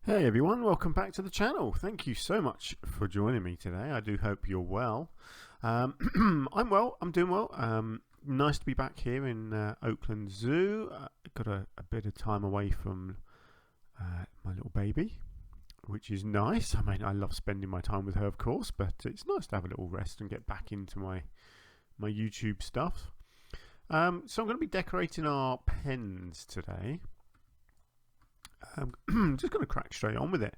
Hey everyone, welcome back to the channel. Thank you so much for joining me today. I do hope you're well. I'm well, I'm doing well. Nice to be back here in Oakland Zoo. Got a bit of time away from my little baby, which is nice. I mean, I love spending my time with her, of course, but it's nice to have a little rest and get back into my YouTube stuff. So I'm going to be decorating our pens today. I'm just going to crack straight on with it.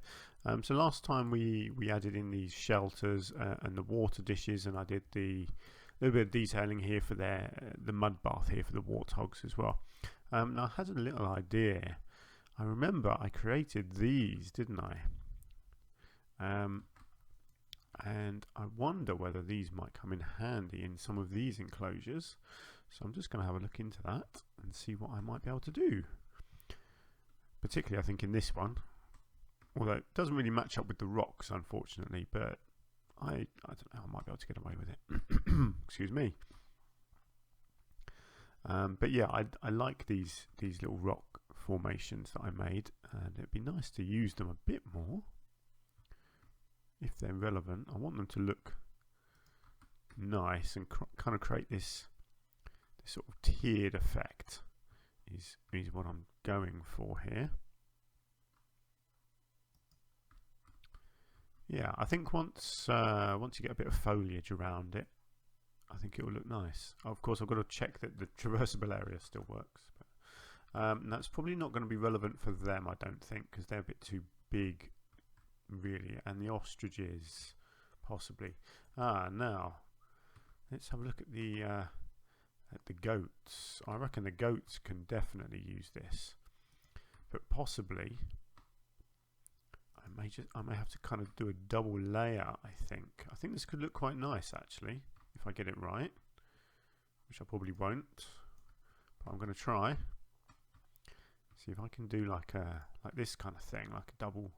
So last time we added in these shelters and the water dishes, and I did the little bit of detailing here for the mud bath here for the warthogs as well. Now I had a little idea. I remember I created these, didn't I? And I wonder whether these might come in handy in some of these enclosures. So I'm just going to have a look into that and see what I might be able to do. Particularly, I think, in this one, although it doesn't really match up with the rocks, unfortunately, but I don't know, I might be able to get away with it. Excuse me. But yeah, I like these little rock formations that I made, and it'd be nice to use them a bit more if they're relevant. I want them to look nice and kind of create this sort of tiered effect. Is what I'm going for here. Yeah, I think once you get a bit of foliage around it, I think it will look nice. Of course, I've got to check that the traversable area still works. But, that's probably not going to be relevant for them, I don't think, because they're a bit too big, really. And the ostriches, possibly. Now, let's have a look at the goats. I reckon the goats can definitely use this, but possibly I may have to kind of do a double layer. I think this could look quite nice actually if I get it right, which I probably won't, but I'm going to try. See if I can do like this kind of thing, like a double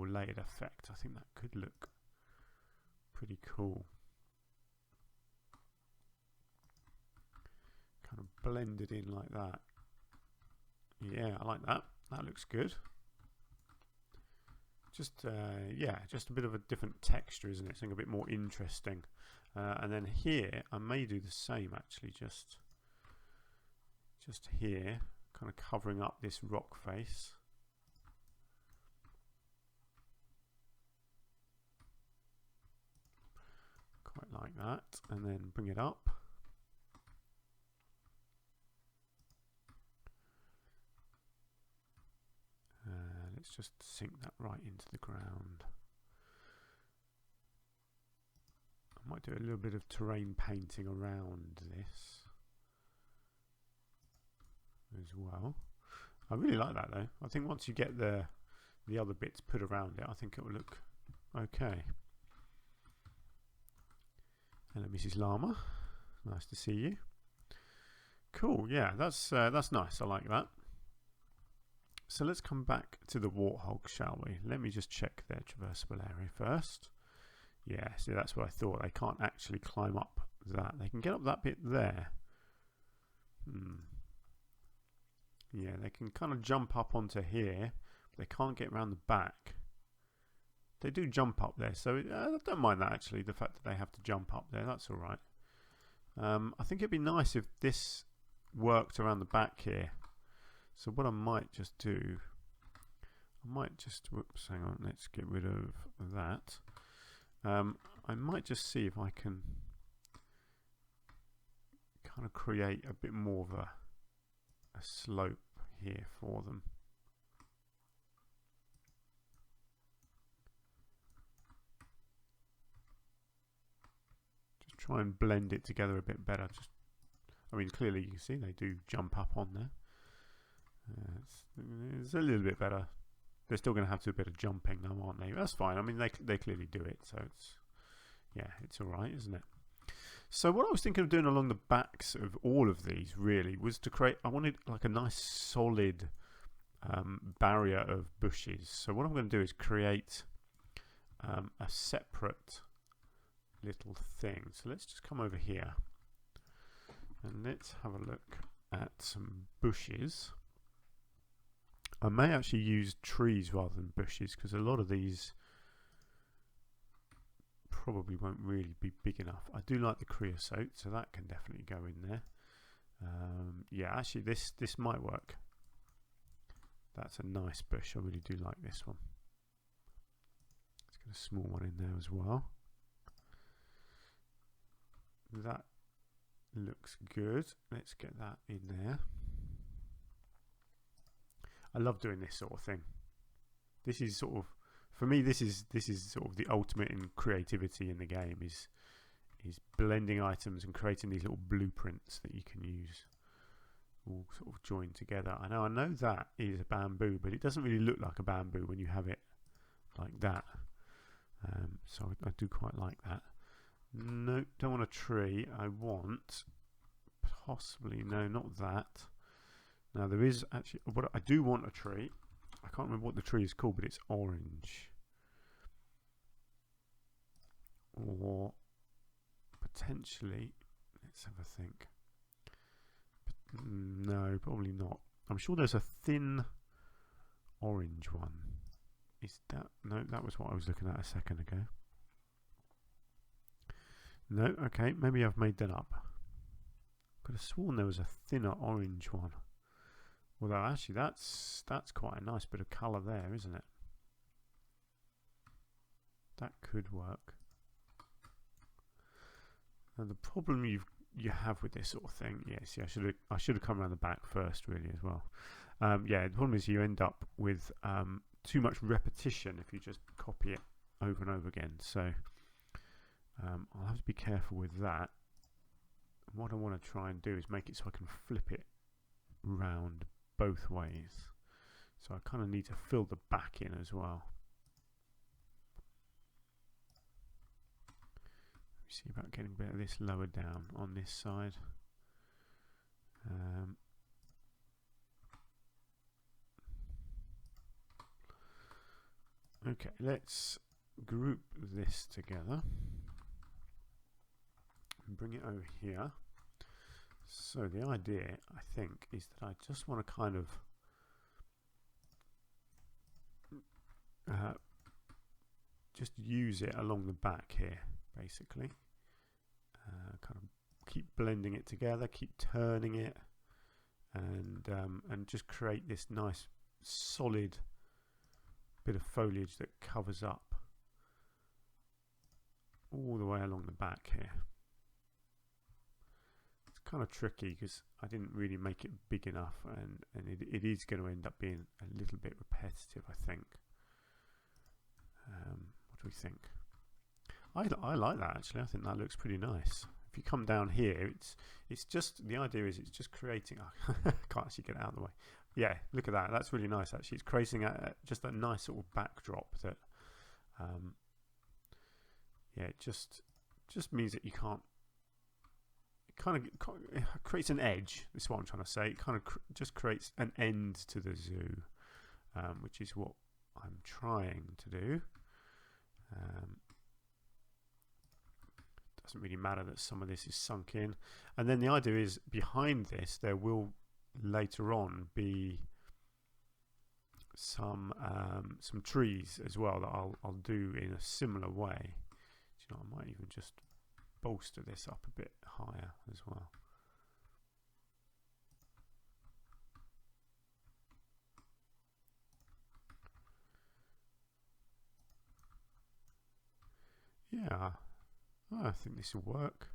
layered effect. I think that could look pretty cool. Kind of blend it in like that. Yeah, I like that. That looks good. Just yeah, just a bit of a different texture, isn't it? Something a bit more interesting. And then here, I may do the same actually. Just here, kind of covering up this rock face. Quite like that, and then bring it up. Let's just sink that right into the ground. I might do a little bit of terrain painting around this as well. I really like that though. I think once you get the other bits put around it, I think it will look okay. Hello, Mrs. Llama. Nice to see you. Cool. Yeah, that's nice. I like that. So let's come back to the warthog, shall we? Let me just check their traversable area first. Yeah, see, that's what I thought. They can't actually climb up that. They can get up that bit there. Yeah, they can kind of jump up onto here, but they can't get around the back. They do jump up there, so I don't mind that actually, the fact that they have to jump up there. That's all right. I think it'd be nice if this worked around the back here. So what I might just do, whoops, hang on, let's get rid of that. I might just see if I can kind of create a bit more of a slope here for them. Just try and blend it together a bit better. I mean, clearly you can see they do jump up on there. It's a little bit better. They're still going to have to do a bit of jumping though, aren't they? That's fine. I mean, they clearly do it, so it's all right, isn't it? So what I was thinking of doing along the backs of all of these really was to create, I wanted like a nice solid barrier of bushes. So what I'm going to do is create a separate little thing. So let's just come over here and let's have a look at some bushes. I may actually use trees rather than bushes, because a lot of these probably won't really be big enough. I do like the creosote, so that can definitely go in there. Yeah, actually this might work. That's a nice bush. I really do like this one. Let's get a small one in there as well. That looks good. Let's get that in there. I love doing this sort of thing. This is sort of, for me, this is sort of the ultimate in creativity in the game, is blending items and creating these little blueprints that you can use, all sort of joined together. I know that is a bamboo, but it doesn't really look like a bamboo when you have it like that. So I do quite like that. No, don't want a tree. I want possibly, no, not that. Now there is actually, what I do want a tree. I can't remember what the tree is called, but it's orange. Or potentially, let's have a think. But no, probably not. I'm sure there's a thin orange one. Is that, no, that was what I was looking at a second ago. No, okay, maybe I've made that up. Could have sworn there was a thinner orange one. Although actually that's quite a nice bit of colour there, isn't it? That could work. Now the problem you have with this sort of thing, yes, yeah, I should have come around the back first really as well. Yeah, the problem is you end up with too much repetition if you just copy it over and over again. So I'll have to be careful with that. What I want to try and do is make it so I can flip it round both ways. So I kind of need to fill the back in as well. Let me see about getting a bit of this lower down on this side. Okay, let's group this together and bring it over here. So the idea, I think, is that I just want to kind of just use it along the back here, basically. Kind of keep blending it together, keep turning it, and just create this nice solid bit of foliage that covers up all the way along the back here. It's kind of tricky because I didn't really make it big enough, and it is going to end up being a little bit repetitive, I think. What do we think? I like that actually. I think that looks pretty nice. If you come down here, it's just, the idea is it's just creating, I can't actually get it out of the way. Yeah, look at that. That's really nice actually. It's creating just a nice sort of backdrop that yeah, it just means that you can't, it creates an edge. That's what I'm trying to say. It kind of just creates an end to the zoo, which is what I'm trying to do. Doesn't really matter that some of this is sunk in, and then the idea is behind this there will later on be some trees as well that I'll do in a similar way. Do you know, I might even just bolster this up a bit higher as well. Yeah, I think this will work.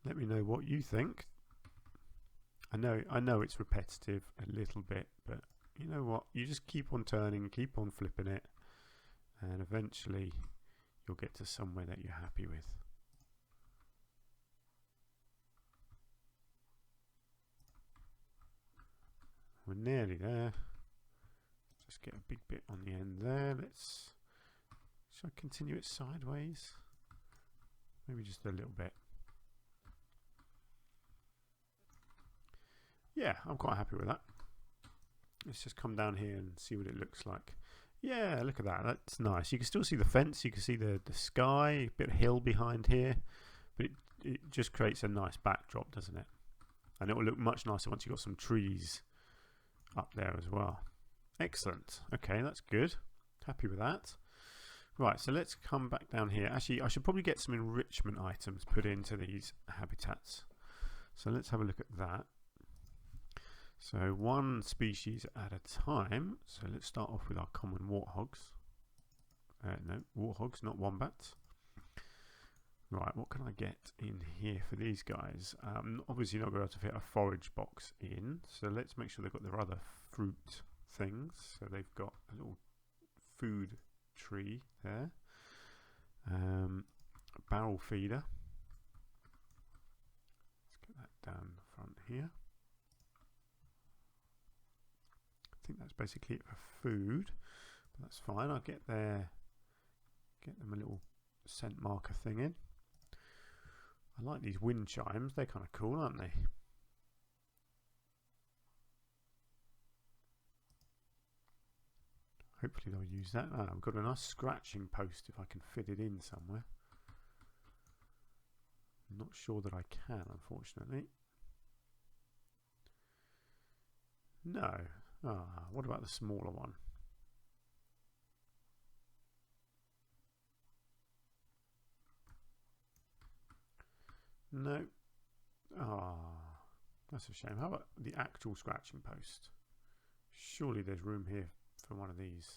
Let me know what you think. I know it's repetitive a little bit, but you know what? You just keep on turning, keep on flipping it, and eventually you'll get to somewhere that you're happy with. We're nearly there. Just get a big bit on the end there. Should I continue it sideways? Maybe just a little bit. Yeah, I'm quite happy with that. Let's just come down here and see what it looks like. Yeah, look at that. That's nice. You can still see the fence. You can see the sky, a bit of hill behind here. But it just creates a nice backdrop, doesn't it? And it will look much nicer once you've got some trees up there as well. Excellent. Okay, that's good. Happy with that. Right, so let's come back down here. Actually, I should probably get some enrichment items put into these habitats. So let's have a look at that. So one species at a time. So let's start off with our common warthogs. No, warthogs, not wombats. Right, what can I get in here for these guys? Obviously not going to be able to fit a forage box in. So let's make sure they've got their other fruit things. So they've got a little food tree there. A barrel feeder. Let's get that down the front here. I think that's basically it for food, but that's fine. I'll get them a little scent marker thing in. I like these wind chimes, they're kind of cool, aren't they? Hopefully they'll use that. I've got a nice scratching post if I can fit it in somewhere. I'm not sure that I can, unfortunately. No. What about the smaller one? No. That's a shame. How about the actual scratching post? Surely there's room here for one of these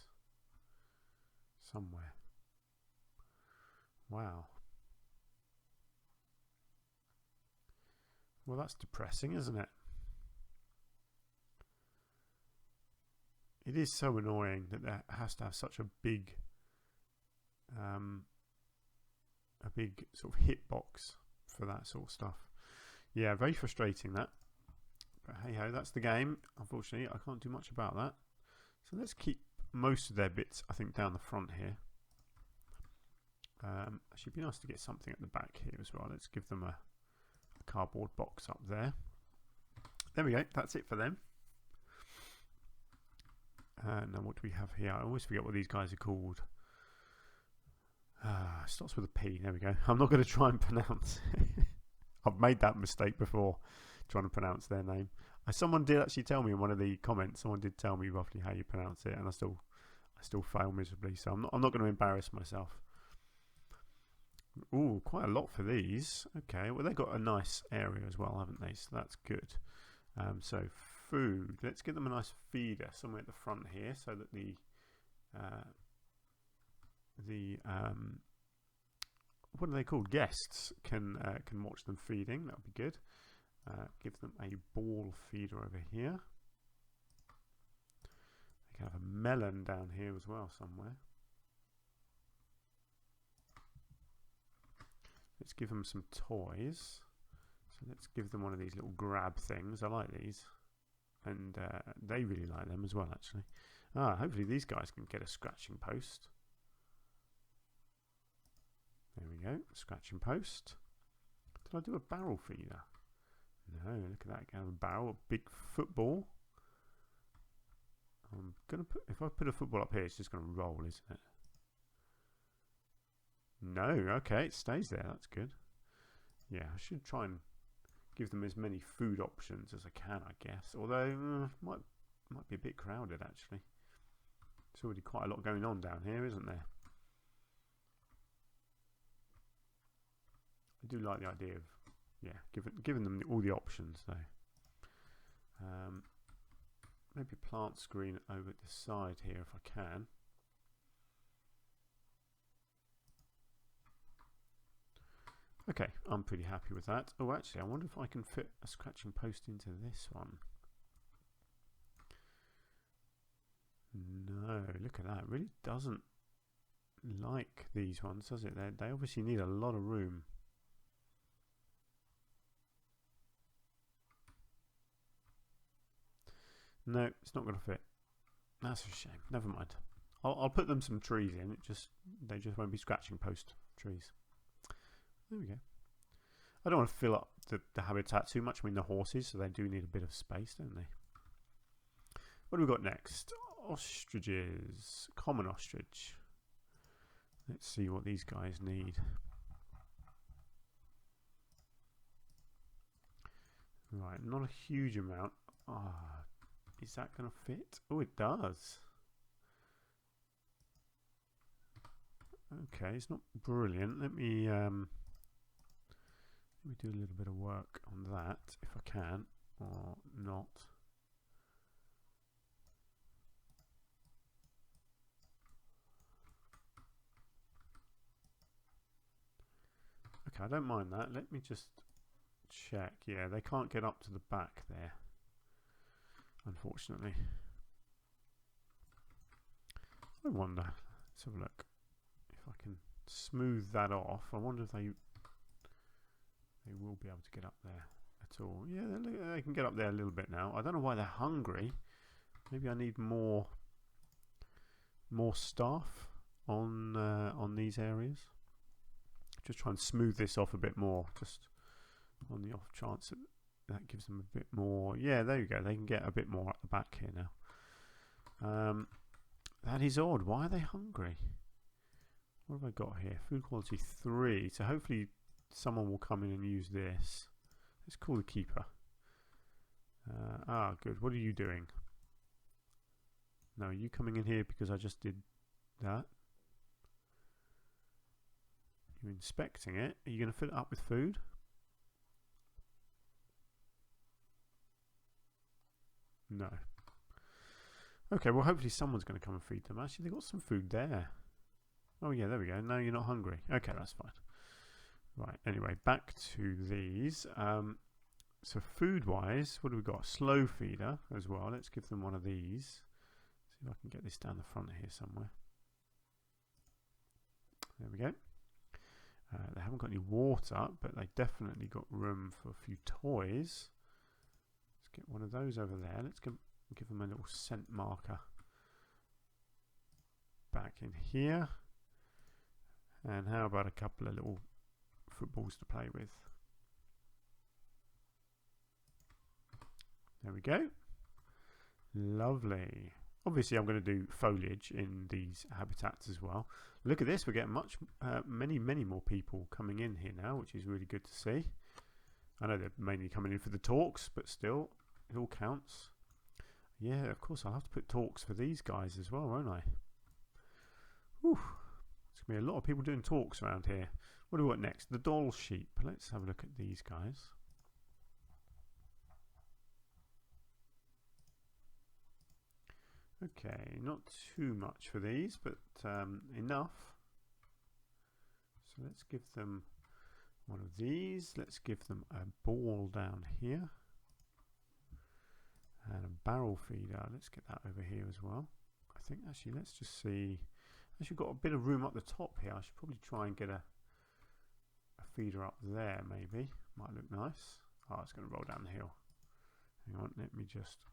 somewhere. Wow. Well, that's depressing, isn't it? It is so annoying that there has to have such a big sort of hitbox for that sort of stuff. Yeah, very frustrating that. But hey ho, that's the game. Unfortunately, I can't do much about that. So let's keep most of their bits, I think, down the front here. Actually, it'd be nice to get something at the back here as well. Let's give them a cardboard box up there. There we go. That's it for them. Now what do we have here? I always forget what these guys are called. Starts with a P. There we go. I'm not going to try and pronounce it. I've made that mistake before, trying to pronounce their name. Someone did actually tell me in one of the comments. Someone did tell me roughly how you pronounce it, and I still fail miserably. So I'm not going to embarrass myself. Ooh, quite a lot for these. Okay, well they've got a nice area as well, haven't they? So that's good. So food. Let's give them a nice feeder somewhere at the front here, so that the what are they called? Guests can watch them feeding. That would be good. Give them a ball feeder over here. They can have a melon down here as well somewhere. Let's give them some toys. So let's give them one of these little grab things. I like these, and they really like them as well, actually. Hopefully these guys can get a scratching post. There we go, scratching post. Did I do a barrel feeder? No, look at that. Can have a barrel, a big football. I'm gonna put. If I put a football up here, it's just gonna roll, isn't it? No, okay, it stays there. That's good. Yeah, I should try and give them as many food options as I can, I guess. Although might be a bit crowded actually. There's already quite a lot going on down here, isn't there? I do like the idea of giving them all the options though. Maybe plant screen over at the side here if I can. Okay, I'm pretty happy with that. Oh, actually, I wonder if I can fit a scratching post into this one. No, look at that. It really doesn't like these ones, does it? They obviously need a lot of room. No, it's not going to fit. That's a shame. Never mind. I'll put them some trees in. They just won't be scratching post trees. There we go. I don't want to fill up the habitat too much. I mean, the horses, so they do need a bit of space, don't they? What do we got next? Ostriches. Common ostrich. Let's see what these guys need. Right, not a huge amount. Is that going to fit? Oh, it does. Okay, it's not brilliant. Let me do a little bit of work on that if I can, or not. Okay, I don't mind that. Let me just check. Yeah, they can't get up to the back there, unfortunately. I wonder. Let's have a look. If I can smooth that off, I wonder if they will be able to get up there at all. Yeah, they can get up there a little bit now. I don't know why they're hungry. Maybe I need more staff on these areas. Just try and smooth this off a bit more, just on the off chance that gives them a bit more. Yeah, there you go. They can get a bit more at the back here now. That is odd. Why are they hungry? What have I got here? Food quality 3. So hopefully someone will come in and use this. Let's call the keeper. Good. What are you doing? No, are you coming in here because I just did that? You're inspecting it. Are you going to fill it up with food? No. Okay, well hopefully someone's going to come and feed them. Actually, they've got some food there. Oh yeah, there we go. No, you're not hungry. Okay, that's fine. Right, anyway, back to these. So food-wise, what do we got? Slow feeder as well. Let's give them one of these. See if I can get this down the front here somewhere. There we go. They haven't got any water, but they definitely got room for a few toys. Let's get one of those over there. Let's give them a little scent marker back in here. And how about a couple of little footballs to play with? There we go. Lovely. Obviously, I'm going to do foliage in these habitats as well. Look at this. We're getting many more people coming in here now, which is really good to see. I know they're mainly coming in for the talks, but still, it all counts. Yeah, of course, I'll have to put talks for these guys as well, won't I? Whew. There's going to be a lot of people doing talks around here. What do we got next? The doll sheep. Let's have a look at these guys. Okay, not too much for these, but enough. So let's give them one of these. Let's give them a ball down here. And a barrel feeder. Let's get that over here as well. I think actually, let's just see. Actually, got a bit of room up the top here. I should probably try and get a feeder up there, maybe. Might look nice. Oh, it's going to roll down the hill. Hang on, let me just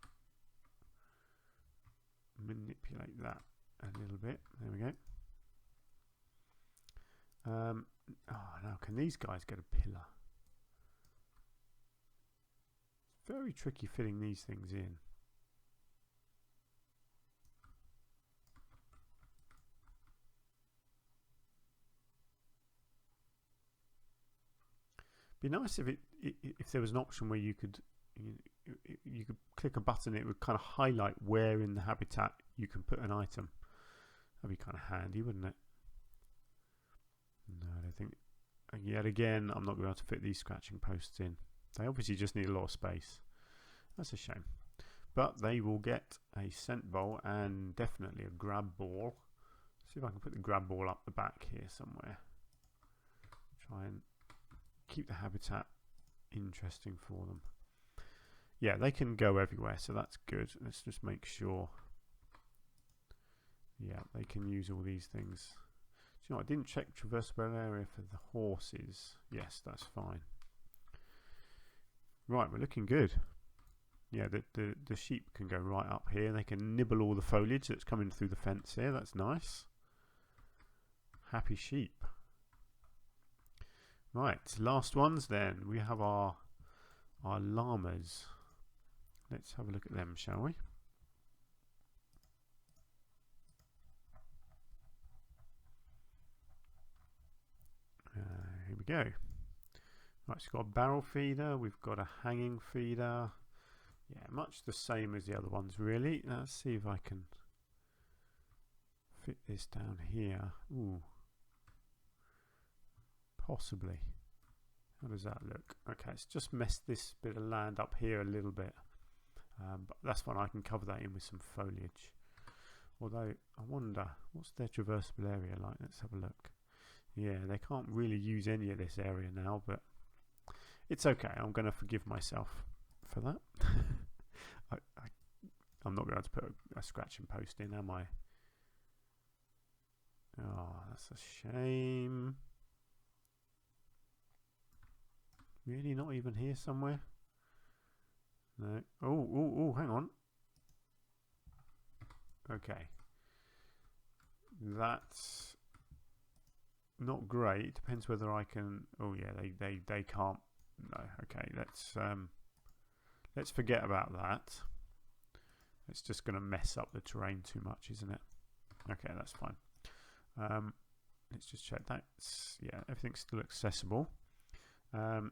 manipulate that a little bit. There we go. Oh, now can these guys get a pillar? It's very tricky fitting these things in. Be nice if there was an option where you could click a button, it would kind of highlight where in the habitat you can put an item. That'd be kind of handy, wouldn't it? No, I don't think. Yet again, I'm not going to be able to fit these scratching posts in. They obviously just need a lot of space. That's a shame. But they will get a scent bowl and definitely a grab ball. See if I can put the grab ball up the back here somewhere. Try and keep the habitat interesting for them. Yeah, they can go everywhere, so that's good. Let's just make sure. Yeah, they can use all these things. Do you know, I didn't check traversable area for the horses. Yes, that's fine. Right, we're looking good. Yeah, the sheep can go right up here. They can nibble all the foliage that's coming through the fence here. That's nice. Happy sheep. Right, last ones then. We have our llamas. Let's have a look at them, shall we? Here we go. Right, so we've got a barrel feeder. We've got a hanging feeder. Yeah, much the same as the other ones really. Let's see if I can fit this down here. Ooh. Possibly. How does that look? Okay, it's just messed this bit of land up here a little bit. But that's fine, I can cover that in with some foliage. Although, I wonder, what's their traversable area like? Let's have a look. Yeah, they can't really use any of this area now, but it's okay. I'm going to forgive myself for that. I'm not going to put a scratching post in, am I? Oh, that's a shame. Really, not even here somewhere? No. Oh, hang on. Okay. That's not great. Depends whether I can. Oh yeah, they can't. No. Okay, let's forget about that. It's just going to mess up the terrain too much, isn't it? Okay, that's fine. Let's just check. That's, yeah, everything's still accessible.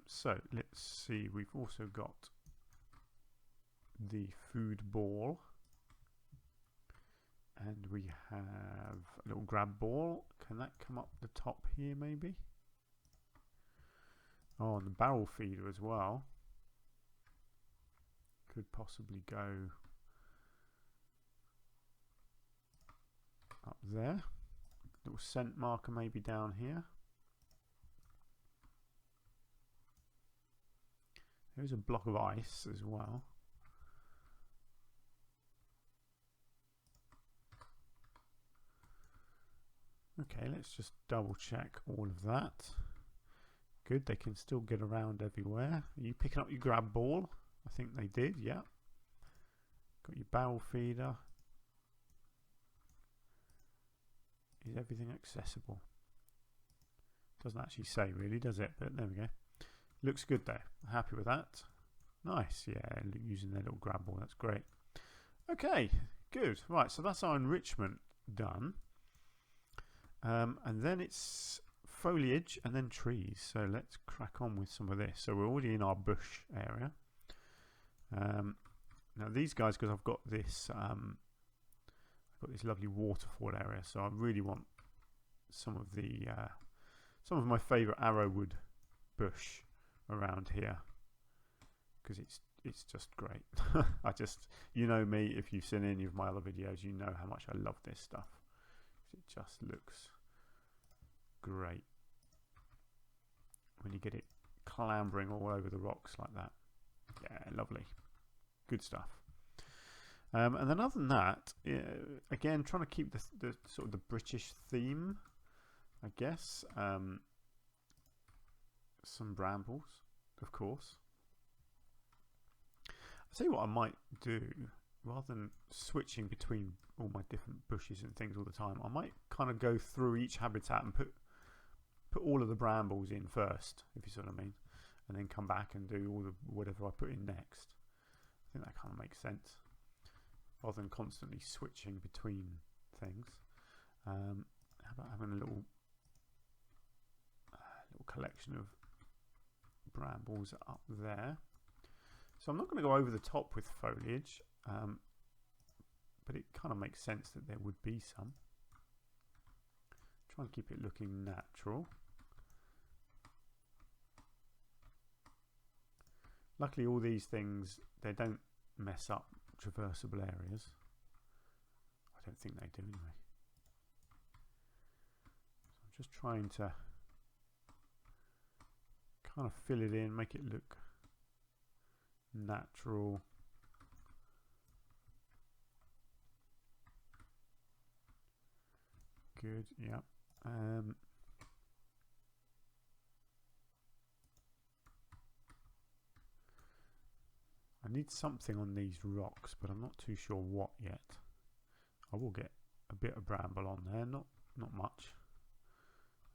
So let's see. We've also got the food ball, and we have a little grab ball. Can that come up the top here maybe? Oh, and the barrel feeder as well could possibly go up there. Little scent marker maybe down here. There's a block of ice as well. Okay, let's just double check all of that. Good, they can still get around everywhere. Are you picking up your grab ball? I think they did, yeah. Got your barrel feeder. Is everything accessible? Doesn't actually say really, does it? But there we go. Looks good though. Happy with that. Nice, yeah, using their little grab ball, that's great. Okay, good. Right, so that's our enrichment done. And then it's foliage and then trees. So let's crack on with some of this. So we're already in our bush area. Now these guys, because I've got this lovely waterfall area, so I really want some of my favourite arrowwood bush around here, because it's just great. You know me, if you've seen any of my other videos, you know how much I love this stuff. It just looks great when you get it clambering all over the rocks like that. Yeah, lovely, good stuff. And then other than that, again, trying to keep the sort of the British theme, I guess. Some brambles, of course. I'll tell you what I might do, rather than switching between all my different bushes and things all the time, I might kind of go through each habitat and put all of the brambles in first, if you see what I mean, and then come back and do all the whatever I put in next. I think that kind of makes sense, rather than constantly switching between things. How about having a little collection of brambles up there? So I'm not going to go over the top with foliage, but it kind of makes sense that there would be some. Try and keep it looking natural. Luckily all these things, they don't mess up traversable areas. I don't think they do anyway. So I'm just trying to kind of fill it in, make it look natural. Good, yeah. I need something on these rocks, but I'm not too sure what yet. I will get a bit of bramble on there, not much.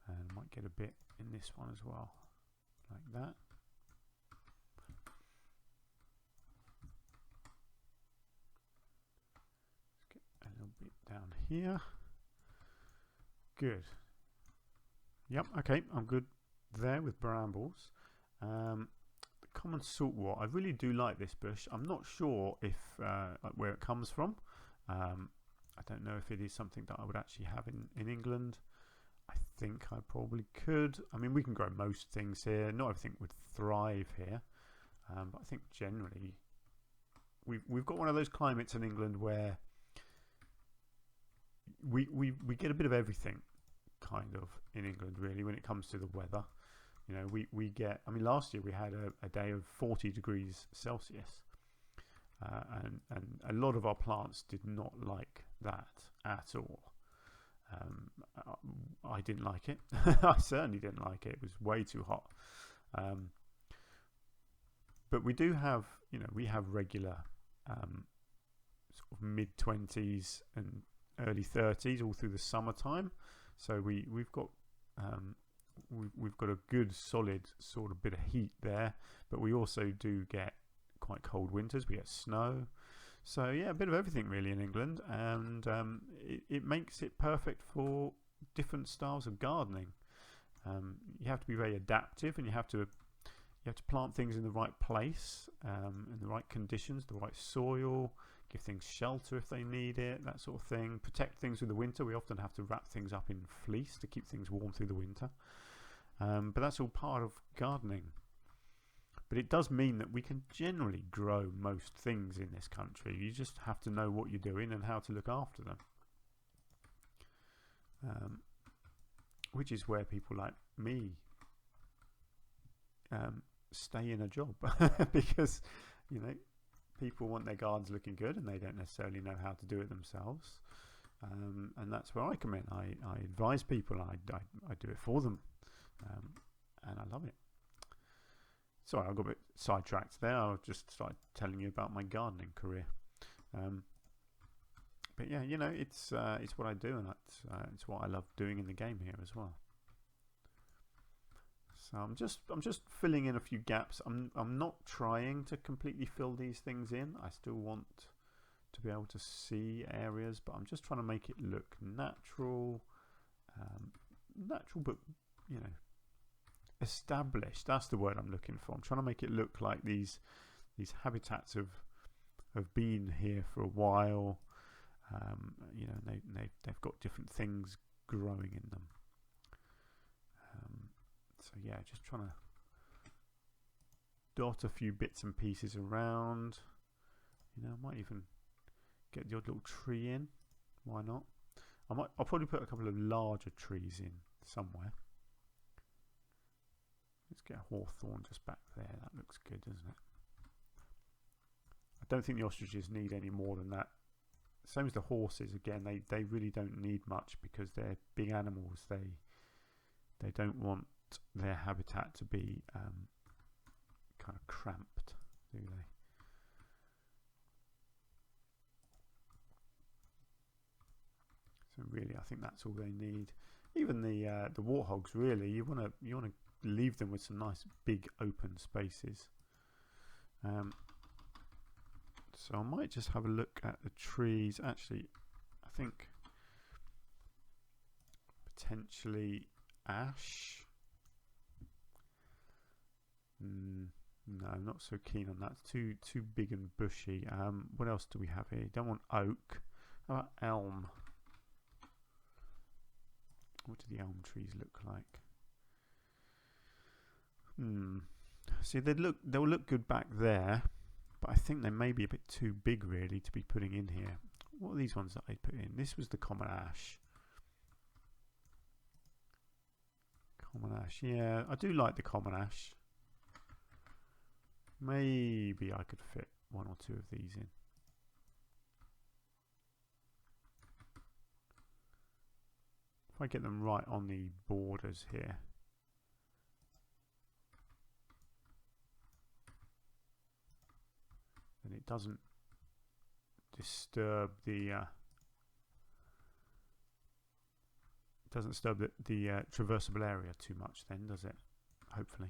And I might get a bit in this one as well, like that. Let's get a little bit down here. Good. Yep, okay, I'm good there with brambles. The common saltwort. I really do like this bush. I'm not sure if like where it comes from. I don't know if it is something that I would actually have in England. I think I probably could. I mean, we can grow most things here. Not everything would thrive here, but I think generally we've got one of those climates in England where we get a bit of everything, kind of, in England, really, when it comes to the weather. You know, we get, I mean, last year we had a day of 40 degrees Celsius, and a lot of our plants did not like that at all. I didn't like it. I certainly didn't like it. It was way too hot. But we do have, you know, we have regular sort of mid-20s and early 30s all through the summertime. So we've got a good solid sort of bit of heat there, but we also do get quite cold winters. We get snow. So yeah, a bit of everything really in England, and it makes it perfect for different styles of gardening. You have to be very adaptive, and you have to plant things in the right place, in the right conditions, the right soil, give things shelter if they need it, that sort of thing. Protect things through the winter. We often have to wrap things up in fleece to keep things warm through the winter. But that's all part of gardening. But it does mean that we can generally grow most things in this country. You just have to know what you're doing and how to look after them. Which is where people like me stay in a job. Because, you know, people want their gardens looking good and they don't necessarily know how to do it themselves. And that's where I come in. I advise people. I do it for them. And I love it. Sorry, I got a bit sidetracked there. I just started telling you about my gardening career. But yeah, you know, it's what I do, and it's what I love doing in the game here as well. So I'm just filling in a few gaps. I'm not trying to completely fill these things in. I still want to be able to see areas, but I'm just trying to make it look natural, but, you know, established. That's the word I'm looking for. I'm trying to make it look like these habitats have been here for a while. You know, they've got different things growing in them. So yeah, just trying to dot a few bits and pieces around. You know, I might even get the odd little tree in. Why not? I'll probably put a couple of larger trees in somewhere. Let's get a hawthorn just back there. That looks good, doesn't it? I don't think the ostriches need any more than that. Same as the horses. Again, they really don't need much because they're big animals. They don't want their habitat to be kind of cramped, do they? So really, I think that's all they need. Even the warthogs, really, you want to leave them with some nice big open spaces. So I might just have a look at the trees. Actually, I think potentially ash. No, I'm not so keen on that. It's too big and bushy. What else do we have here? Don't want oak. How about elm? What do the elm trees look like? See, they'll look good back there, but I think they may be a bit too big really to be putting in here. What are these ones that I put in? This was the common ash. Common ash, yeah, I do like the common ash. Maybe I could fit one or two of these in. If I get them right on the borders here. Then it doesn't disturb the traversable area too much then, does it? Hopefully.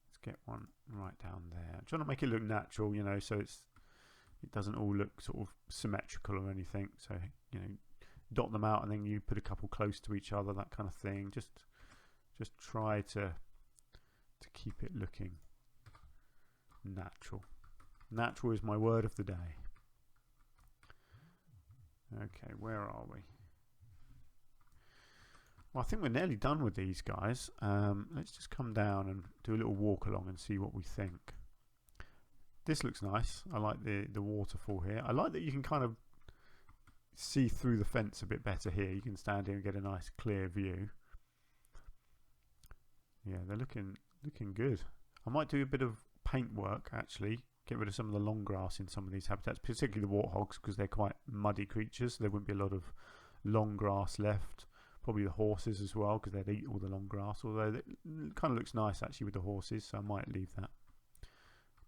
Let's get one right down there. I'm trying to make it look natural, you know, so it doesn't all look sort of symmetrical or anything. So, you know, dot them out and then you put a couple close to each other, that kind of thing. Just try to keep it looking natural. Natural is my word of the day. Okay, where are we? Well, I think we're nearly done with these guys. Let's just come down and do a little walk along and see what we think. This looks nice. I like the waterfall here. I like that you can kind of see through the fence a bit better here. You can stand here and get a nice clear view. Yeah, they're looking good. I might do a bit of paint work actually. Get rid of some of the long grass in some of these habitats, particularly the warthogs, because they're quite muddy creatures. So there wouldn't be a lot of long grass left. Probably the horses as well, because they'd eat all the long grass. Although it kind of looks nice actually with the horses, so I might leave that.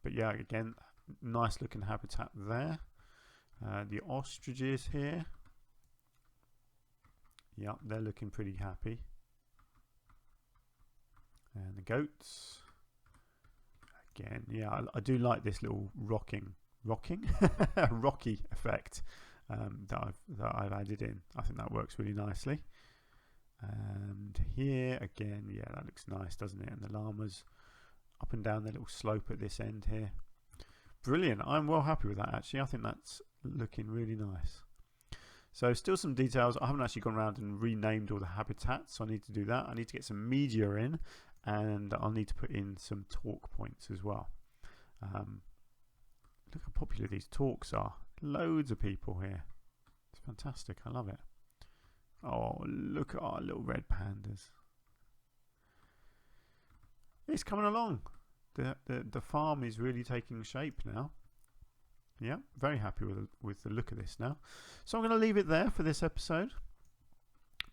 But yeah, again, nice looking habitat there. The ostriches here. Yep, they're looking pretty happy. And the goats. Again, yeah, I do like this little rocky effect that I've added in. I think that works really nicely. And here again, yeah, that looks nice, doesn't it? And the llamas up and down the little slope at this end here. Brilliant. I'm well happy with that actually. I think that's looking really nice. So still some details. I haven't actually gone around and renamed all the habitats, so I need to do that. I need to get some media in, and I'll need to put in some talk points as well. Look how popular these talks are. Loads of people here. It's fantastic. I love it. Oh, look at our little red pandas. It's coming along. The farm is really taking shape now. Yeah, very happy with the look of this now. So I'm going to leave it there for this episode.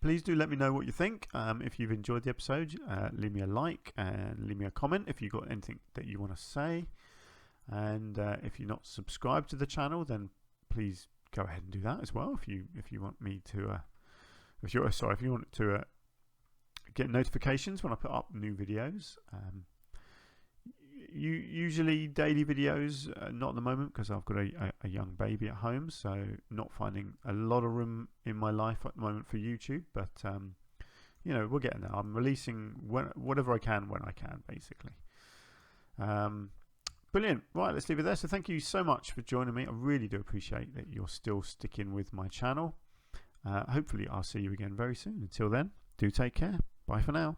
Please do let me know what you think. If you've enjoyed the episode, leave me a like and leave me a comment if you've got anything that you want to say. And if you're not subscribed to the channel, then please go ahead and do that as well. If you want me to, if you want to get notifications when I put up new videos. Usually daily videos, not at the moment because I've got a young baby at home, so not finding a lot of room in my life at the moment for YouTube, but you know, we're getting there. I'm releasing whatever I can when I can, basically. Brilliant. Right, let's leave it there. So thank you so much for joining me. I really do appreciate that you're still sticking with my channel. Hopefully I'll see you again very soon. Until then, do take care. Bye for now.